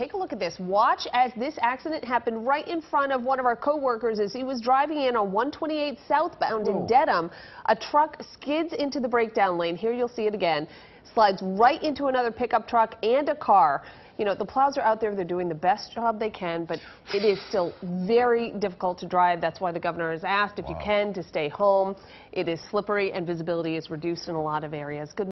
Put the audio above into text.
take a look at this. Watch as this accident happened right in front of one of our co-workers as he was driving in on 128 southbound in Dedham. A truck skids into the breakdown lane. Here you'll see it again. Slides right into another pickup truck and a car. You know, the plows are out there. They're doing the best job they can, but it is still very difficult to drive. That's why the governor has asked, if you can, to stay home. It is slippery and visibility is reduced in a lot of areas. Good